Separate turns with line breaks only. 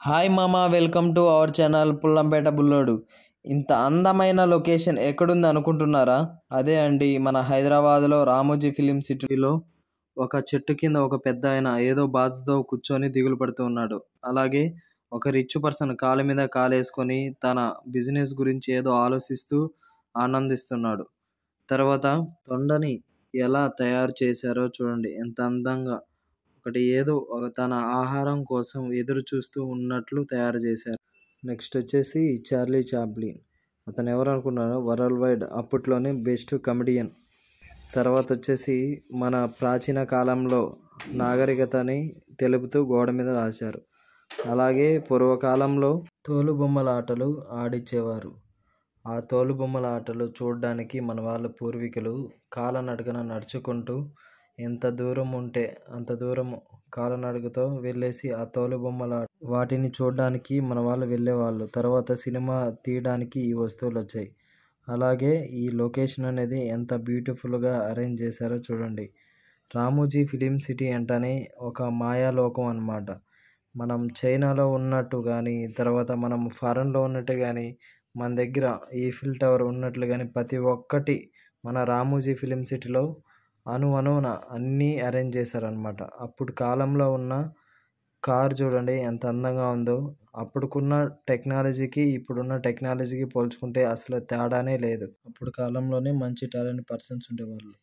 Hi మామ, welcome to our channel Pullampeta Bullodu. ఇంత అందమైన లొకేషన్ ఎక్కడుంది అనుకుంటున్నారా? అదే అండి, మన హైదరాబాద్లో రామోజీ ఫిలిం సిటీలో ఒక చెట్టు కింద ఒక పెద్ద ఆయన ఏదో బాధతో కూర్చొని దిగులు పడుతూ ఉన్నాడు. అలాగే ఒక రిచ్ పర్సన్ కాలు మీద కాలేసుకొని తన బిజినెస్ గురించి ఏదో ఆలోచిస్తూ ఆనందిస్తున్నాడు. తర్వాత తొండని ఎలా తయారు చేశారో చూడండి, ఎంత అందంగా ఒకటి ఏదో తన ఆహారం కోసం ఎదురు చూస్తూ ఉన్నట్లు తయారు చేశారు. నెక్స్ట్ వచ్చేసి చార్లీ చాప్లిన్. అతను ఎవరు అనుకున్నారో వరల్డ్ వైడ్ అప్పట్లోనే బెస్ట్ కమెడియన్. తర్వాత వచ్చేసి మన ప్రాచీన కాలంలో నాగరికతని తెలుపుతూ గోడ మీద రాశారు. అలాగే పూర్వకాలంలో తోలుబొమ్మల ఆటలు ఆడించేవారు. ఆ తోలుబొమ్మల ఆటలు చూడడానికి మన వాళ్ళ పూర్వీకులు కాలనడకన నడుచుకుంటూ ఎంత దూరం ఉంటే అంత దూరం కాలనడకతో వెళ్ళేసి ఆ తోలుబొమ్మల వాటిని చూడడానికి మన వాళ్ళు వెళ్ళేవాళ్ళు. తర్వాత సినిమా తీయడానికి ఈ వస్తువులు వచ్చాయి. అలాగే ఈ లొకేషన్ అనేది ఎంత బ్యూటిఫుల్గా అరేంజ్ చేశారో చూడండి. రామోజీ ఫిలిం సిటీ అంటేనే ఒక మాయాలోకం అన్నమాట. మనం చైనాలో ఉన్నట్టు కానీ, తర్వాత మనం ఫారెన్లో ఉన్నట్టు కానీ, మన దగ్గర ఈఫిల్ టవర్ ఉన్నట్లు కానీ ప్రతి ఒక్కటి మన రామోజీ ఫిలిం సిటీలో అణువణువున అన్నీ అరేంజ్ చేశారనమాట. అప్పుడు కాలంలో ఉన్న కార్ చూడండి ఎంత అందంగా ఉందో. అప్పుడుకున్న టెక్నాలజీకి ఇప్పుడున్న టెక్నాలజీకి పోల్చుకుంటే అసలు తేడానే లేదు. అప్పుడు కాలంలోనే మంచి టాలెంట్ పర్సన్స్ ఉండేవాళ్ళు.